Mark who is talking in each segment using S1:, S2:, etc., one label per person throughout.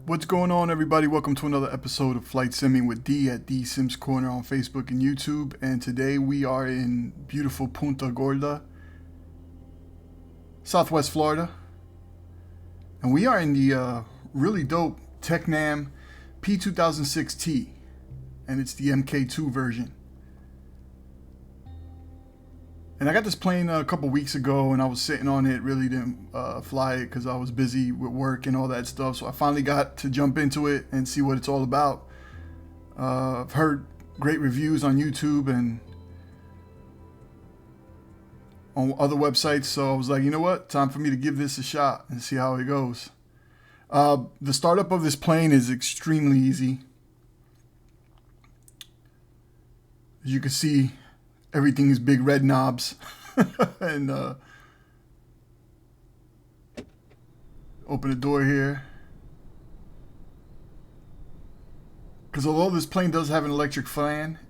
S1: What's going on, everybody? Welcome to another episode of Flight Simming with D at D Sims Corner on Facebook and YouTube. And today we are in beautiful Punta Gorda, Southwest Florida. And we are in the really dope Tecnam P2006T. And it's the MK2 version. And I got this plane a couple weeks ago, and I was sitting on it, really didn't fly it because I was busy with work and all that stuff. So I finally got to jump into it and see what it's all about. I've heard great reviews on YouTube and on other websites, so I was like, you know what? Time for me to give this a shot and see how it goes. The startup of this plane is extremely easy. As you can see, everything is big red knobs. And open the door here. Because although this plane does have an electric fan,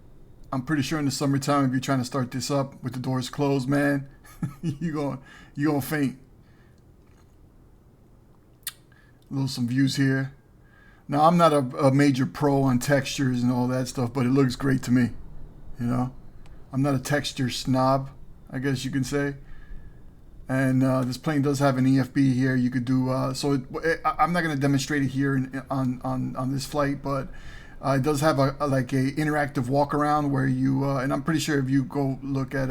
S1: I'm pretty sure in the summertime, if you're trying to start this up with the doors closed, man, you're gonna faint. Some views here. Now, I'm not a major pro on textures and all that stuff, but it looks great to me, you know? I'm not a texture snob, I guess you can say. And this plane does have an EFB here. You could do I'm not going to demonstrate it here on this flight, but it does have a interactive walk around where you and I'm pretty sure if you go look at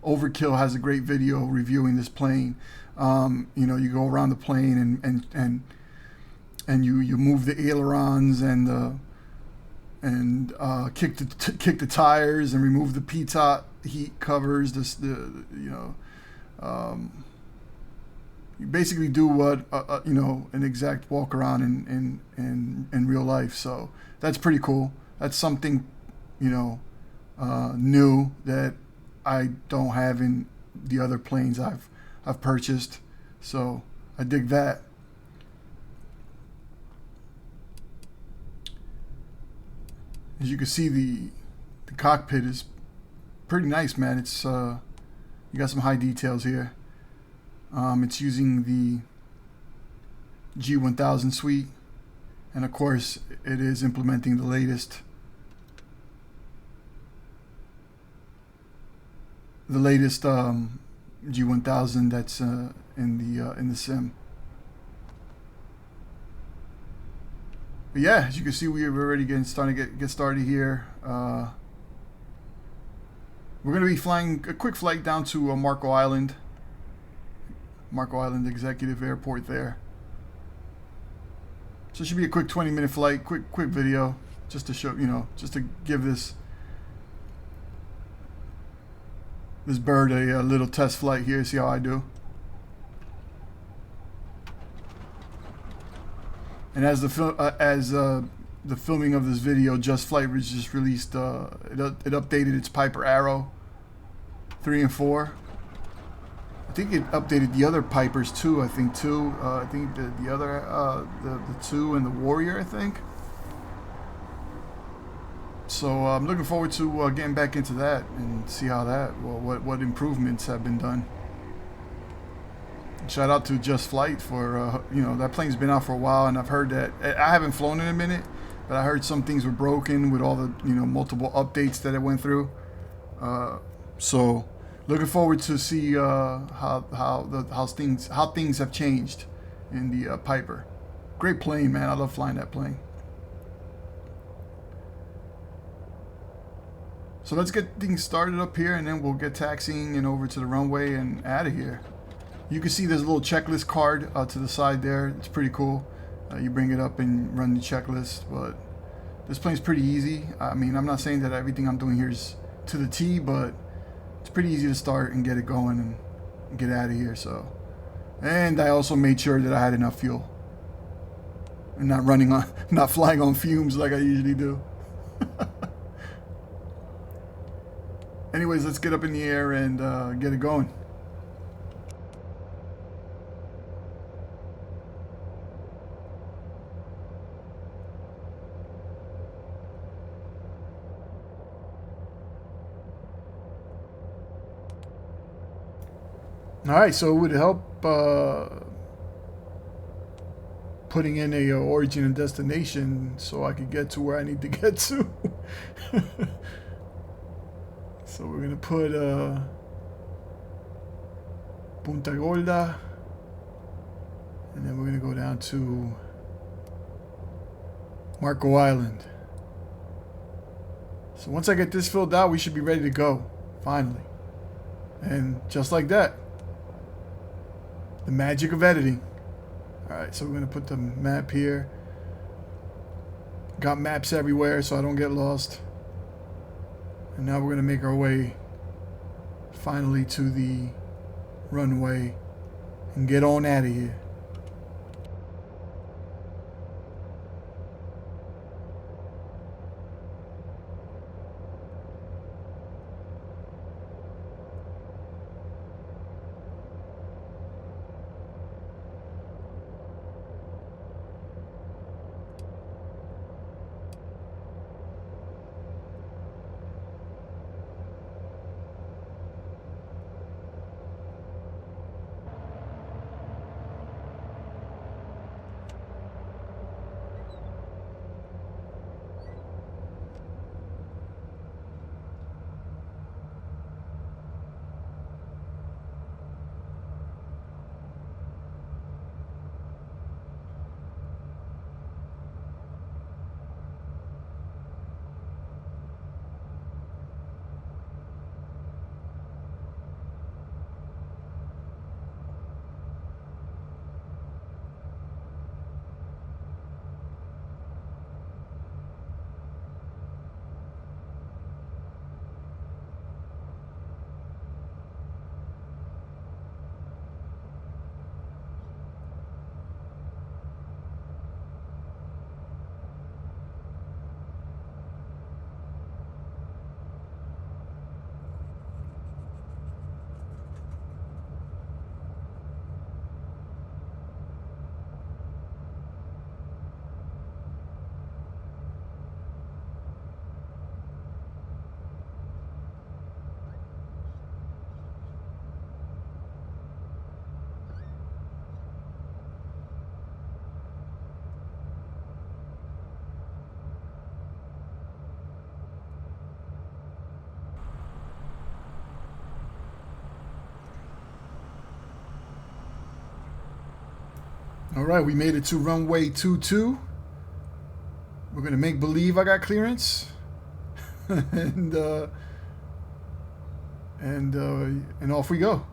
S1: Overkill has a great video reviewing this plane. You go around the plane and you move the ailerons and kick the tires and remove the P-top heat covers. You basically do what an exact walk around in real life. So that's pretty cool. That's something new that I don't have in the other planes I've purchased. So I dig that. As you can see, the cockpit is pretty nice, man. It's you got some high details here. It's using the G1000 suite, and of course, it is implementing the latest G1000 that's in the sim. But yeah, as you can see, we're already starting to get started here. We're going to be flying a quick flight down to Marco Island Executive Airport there. So it should be a quick 20-minute flight, quick video, just to show, just to give this bird a little test flight here. See how I do. And as the filming of this video, Just Flight was just released. It updated its Piper Arrow 3 and 4. I think it updated the other Pipers too. I think too. I think the other the 2 and the Warrior. I think. So I'm looking forward to getting back into that and see how what improvements have been done. Shout out to Just Flight for, that plane's been out for a while, and I've heard that, I haven't flown in a minute, but I heard some things were broken with all the, multiple updates that it went through. So looking forward to see how things have changed in the Piper. Great plane, man. I love flying that plane. So let's get things started up here, and then we'll get taxiing and over to the runway and out of here. You can see there's a little checklist card to the side there. It's pretty cool. You bring it up and run the checklist, but this plane's pretty easy. I mean, I'm not saying that everything I'm doing here is to the T, but it's pretty easy to start and get it going and get out of here. So, and I also made sure that I had enough fuel and not flying on fumes like I usually do. Anyways, let's get up in the air and get it going. All right, so it would help putting in a origin and destination so I could get to where I need to get to. So we're gonna put Punta Gorda, and then we're gonna go down to Marco Island. So once I get this filled out, we should be ready to go, finally. And just like that, the magic of editing. Alright, so we're going to put the map here. Got maps everywhere so I don't get lost. And now we're going to make our way finally to the runway and get on out of here. All right, we made it to runway 22. We're gonna make believe I got clearance, and off we go.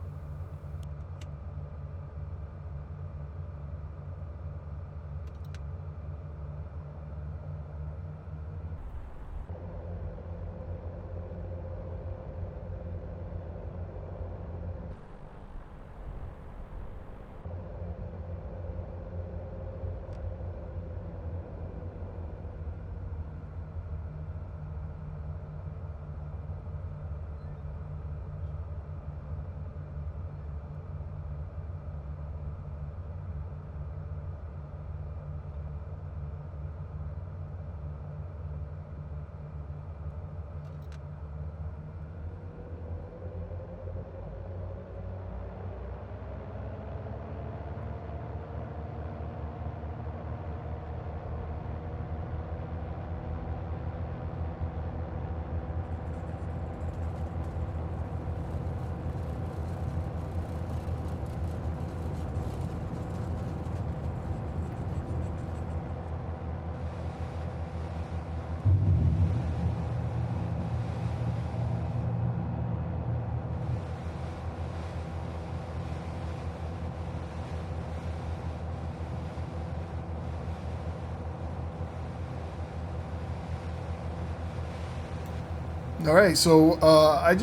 S1: All right, so I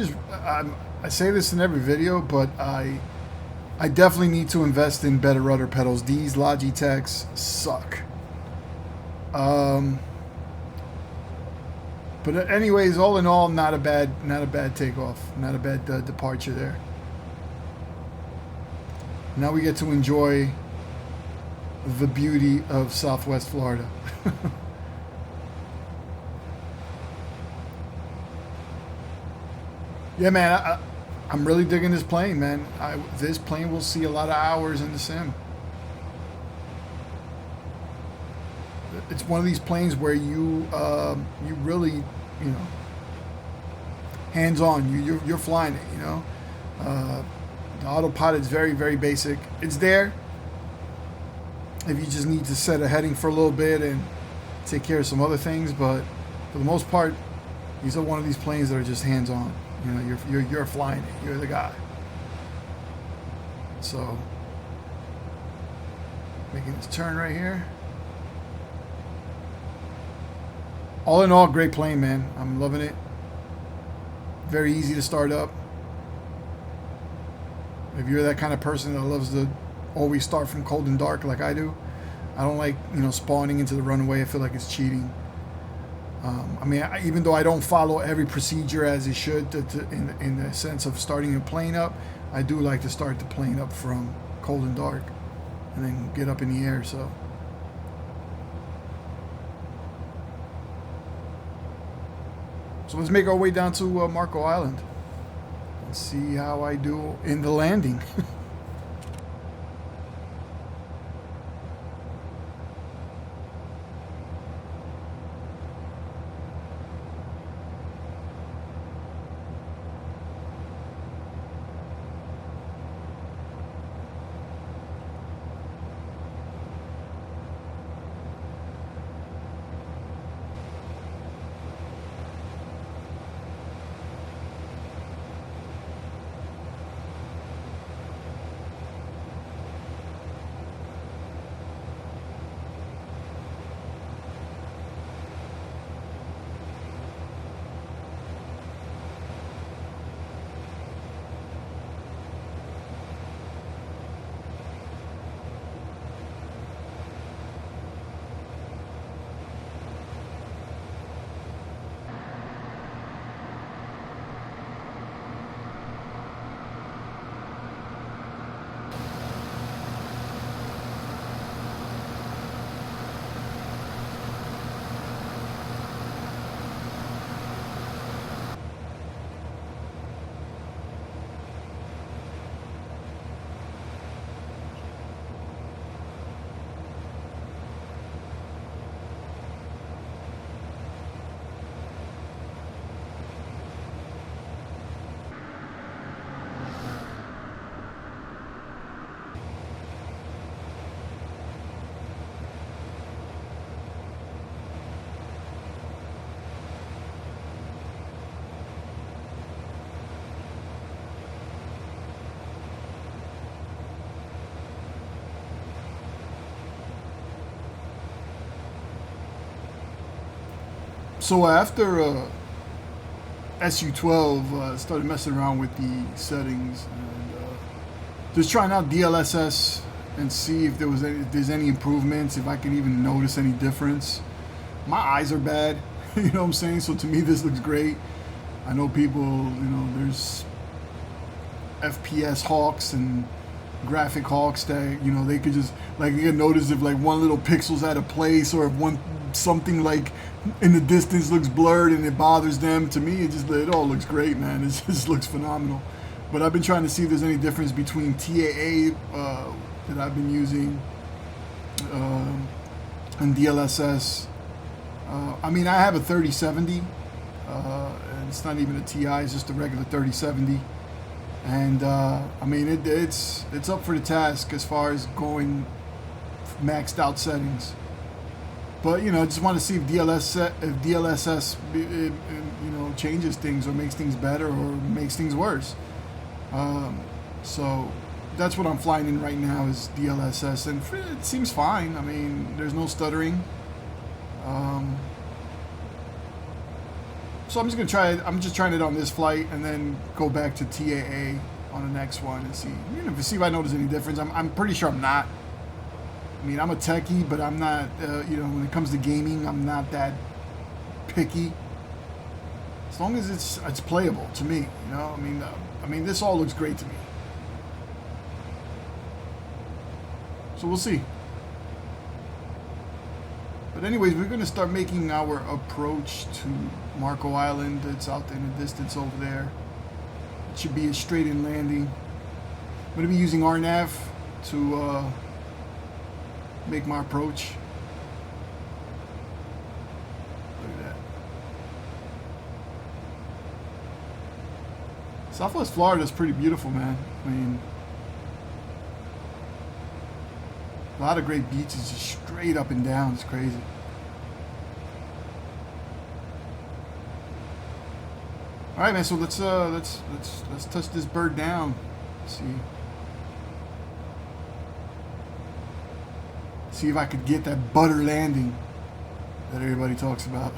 S1: say this in every video, but I definitely need to invest in better rudder pedals. These Logitechs suck. But anyways, all in all, not a bad takeoff, not a bad departure there. Now we get to enjoy the beauty of Southwest Florida. Yeah, man, I'm really digging this plane, man. This plane will see a lot of hours in the sim. it's one of these planes where you really, you know, hands on. You're flying it. You know, the autopilot is very, very basic. It's there if you just need to set a heading for a little bit and take care of some other things, but for the most part, these are one of these planes that are just hands on. You know, you're flying it. You're the guy. So, making this turn right here. All in all, great plane, man. I'm loving it. Very easy to start up. If you're that kind of person that loves to always start from cold and dark like I do, I don't like, you know, spawning into the runway. I feel like it's cheating. I mean, even though I don't follow every procedure as it should in the sense of starting a plane up, I do like to start the plane up from cold and dark and then get up in the air. So let's make our way down to Marco Island and see how I do in the landing. So after SU12 started messing around with the settings and just trying out DLSS and see if there's any improvements, if I can even notice any difference. My eyes are bad, you know what I'm saying? So to me this looks great. I know people, you know, there's FPS hawks and graphic hawks that, you know, they could just, like, you can notice if like one little pixel's out of place or if something like in the distance looks blurred and it bothers them. To me, it all looks great, man. It just looks phenomenal. But I've been trying to see if there's any difference between TAA that I've been using and DLSS. I mean, I have a 3070 and it's not even a TI, it's just a regular 3070. And I mean, it's up for the task as far as going maxed out settings. But, you know, I just want to see if DLSS you know, changes things or makes things better or makes things worse. So that's what I'm flying in right now is DLSS, and it seems fine. I mean, there's no stuttering. So I'm just gonna try it. I'm just trying it on this flight and then go back to TAA on the next one and see, you know, see if I notice any difference. I'm pretty sure I'm not. I mean, I'm a techie, but I'm not, you know, when it comes to gaming, I'm not that picky. As long as it's playable to me, you know. I mean, this all looks great to me. So we'll see. But anyways, we're going to start making our approach to Marco Island. It's out in the distance over there. It should be a straight-in landing. I'm going to be using RNAV to make my approach. Southwest Florida is pretty beautiful, man. I mean, a lot of great beaches just straight up and down. It's crazy. All right, man. So let's touch this bird down. Let's see if I could get that butter landing that everybody talks about.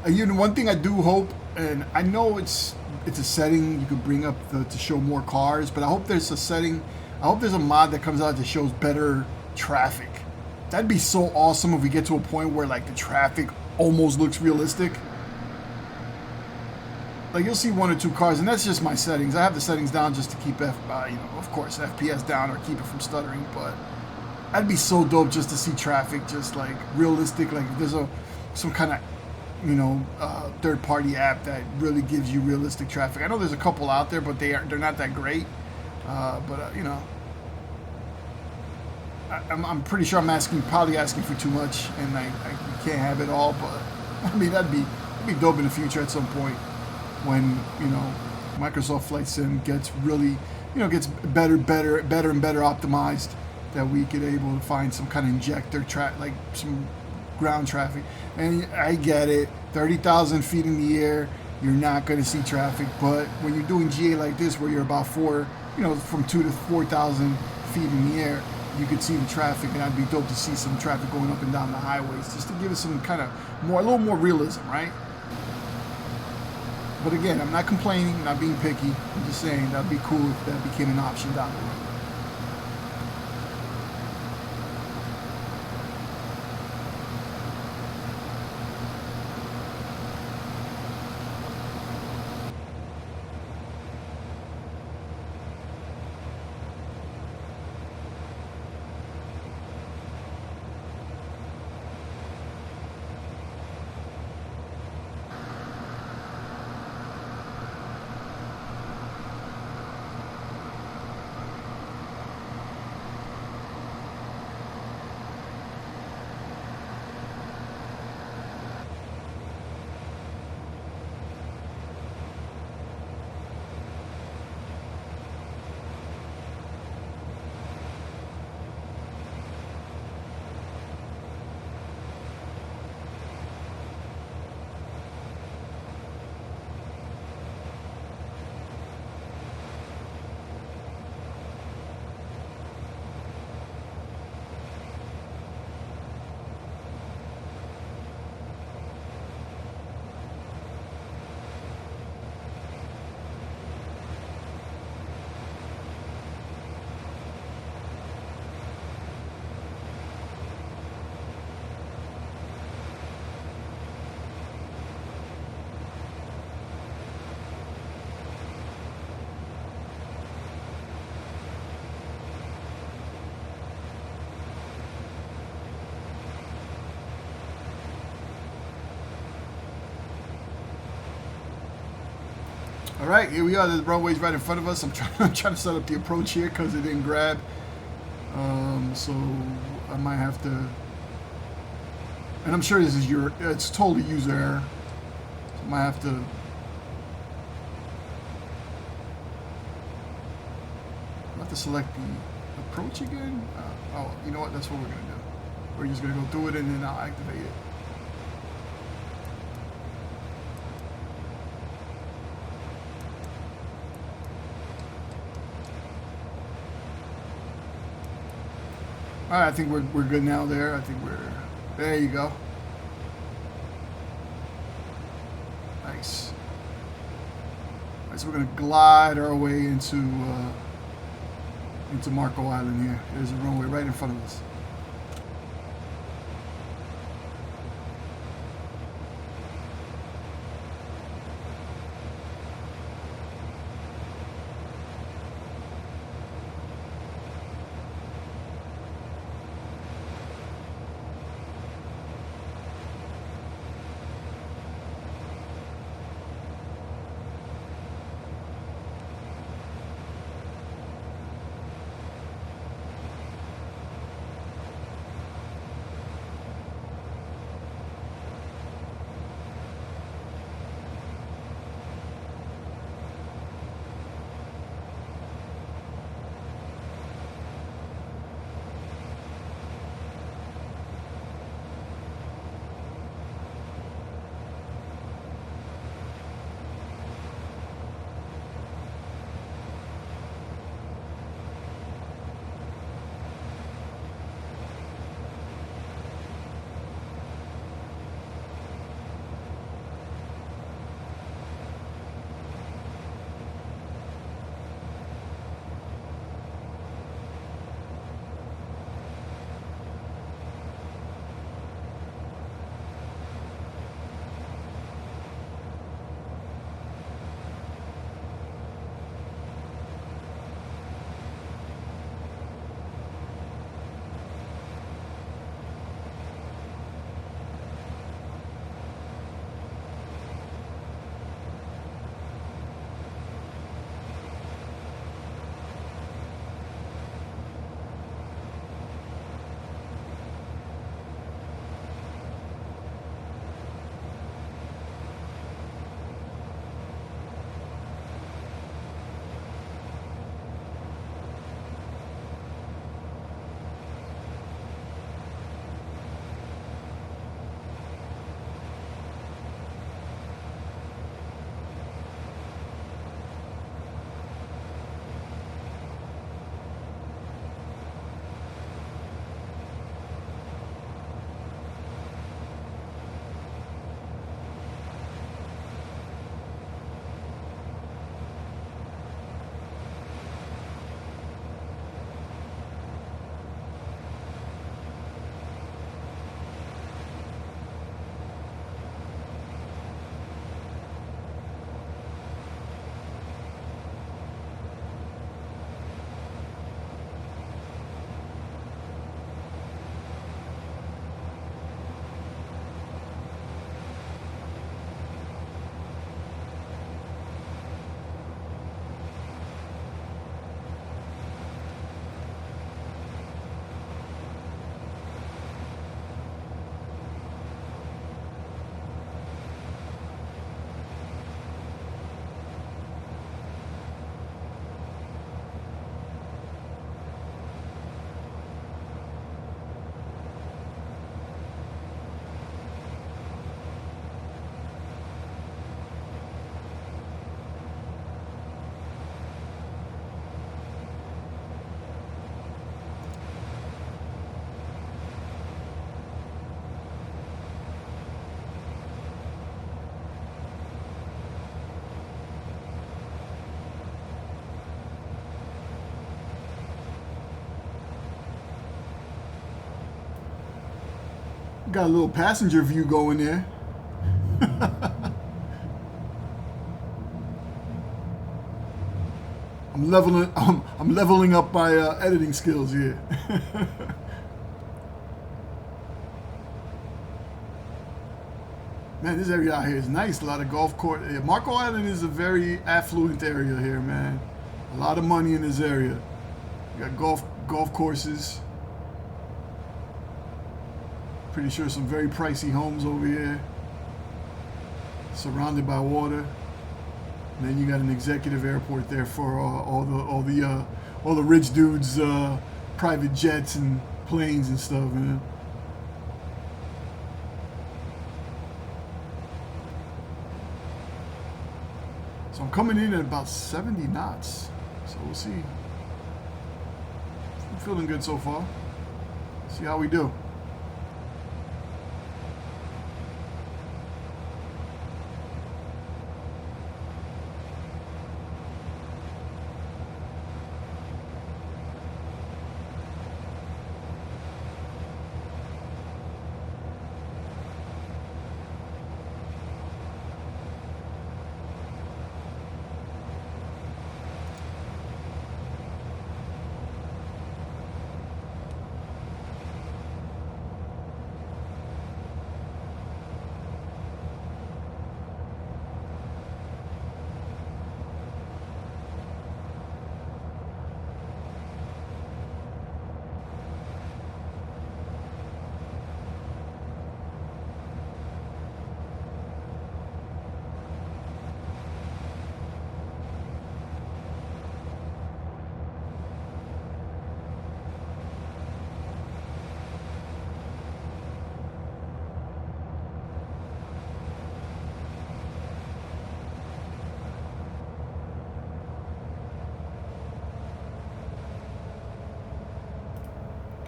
S1: You know, one thing I do hope, and I know it's a setting you could bring up to show more cars, but I hope there's a setting, I hope there's a mod that comes out that shows better traffic. That'd be so awesome if we get to a point where like the traffic almost looks realistic. Like you'll see one or two cars, and that's just my settings. I have the settings down just to keep of course, FPS down or keep it from stuttering. But that'd be so dope just to see traffic just like realistic. Like if there's some kind of third-party app that really gives you realistic traffic. I know there's a couple out there, but they're not that great. I'm pretty sure I'm probably asking for too much, and I can't have it all. But I mean, that'd be dope in the future at some point when Microsoft Flight Sim gets really gets better and better optimized, that we could able to find some kind of injector like some ground traffic. And I get it, 30,000 feet in the air, you're not going to see traffic. But when you're doing GA like this, where you're about from 2,000 to 4,000 feet in the air, you could see the traffic, and that'd be dope to see some traffic going up and down the highways, just to give it some kind of a little more realism, right? But again, I'm not complaining, not being picky. I'm just saying that'd be cool if that became an option down the road. All right, here we are. The runway's right in front of us. I'm trying to set up the approach here because it didn't grab. So I might have to, and I'm sure this is it's totally user error. So I might have to. I have to select the approach again. Oh, you know what? That's what we're gonna do. We're just gonna go through it and then I'll activate it. All right, I think we're good now there. I think there you go. Alright, so we're gonna glide our way into Marco Island here. There's a runway right in front of us. Got a little passenger view going there. I'm leveling up my editing skills here. Man, this area out here is nice. A lot of golf course. Marco Island is a very affluent area here, man. A lot of money in this area. You got golf courses. Pretty sure some very pricey homes over here. Surrounded by water. And then you got an executive airport there for all the rich dudes, private jets and planes and stuff, man. So I'm coming in at about 70 knots. So we'll see. I'm feeling good so far. See how we do.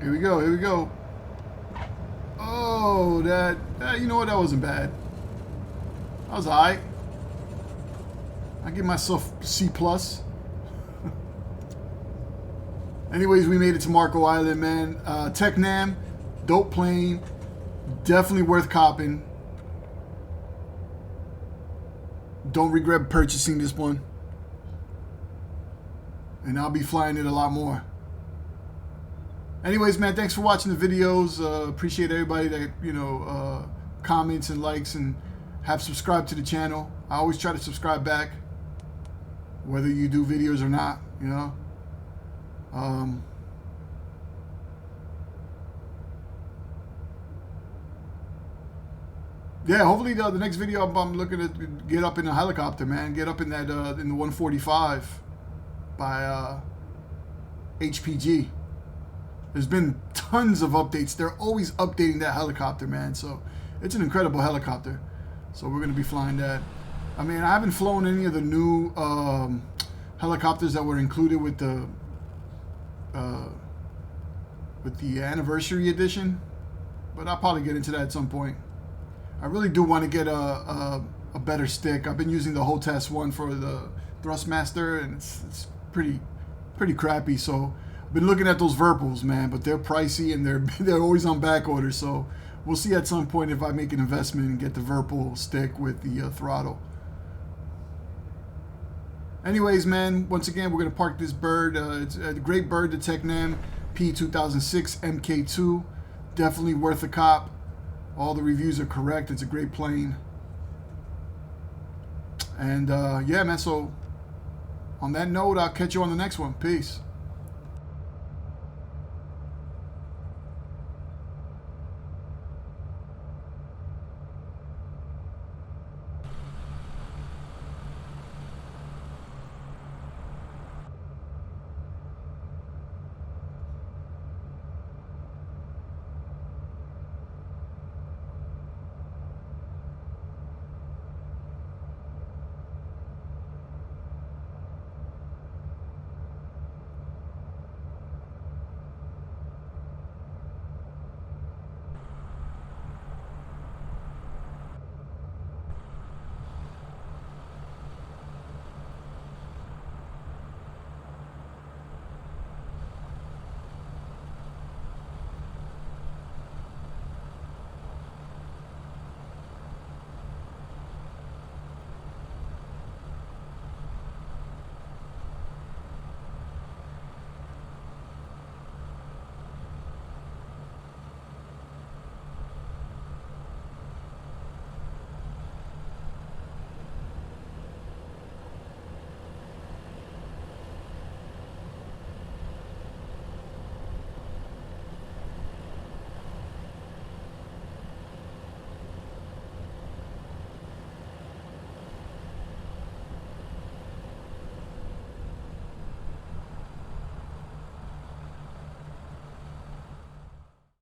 S1: Here we go. Here we go. Oh, that you know what? That wasn't bad. That was alright. I give myself C+. Anyways, we made it to Marco Island, man. Tecnam, dope plane. Definitely worth copping. Don't regret purchasing this one. And I'll be flying it a lot more. Anyways, man, thanks for watching the videos. Appreciate everybody that, you know, comments and likes and have subscribed to the channel. I always try to subscribe back, whether you do videos or not, you know. Yeah, hopefully the next video I'm looking to get up in a helicopter, man. Get up in that in the 145 by HPG. There's been tons of updates. They're always updating that helicopter, man. So it's an incredible helicopter. So we're going to be flying that. I mean, I haven't flown any of the new helicopters that were included with the anniversary edition, but I'll probably get into that at some point. I really do want to get a better stick. I've been using the Hotas one for the Thrustmaster, and it's pretty crappy. So I've been looking at those Virpils, man, but they're pricey and they're always on back order. So we'll see at some point if I make an investment and get the Virpil stick with the throttle. Anyways, man, once again, we're going to park this bird. It's a great bird, the Tecnam P2006 MKII. Definitely worth a cop. All the reviews are correct. It's a great plane. And yeah, man, so on that note, I'll catch you on the next one. Peace.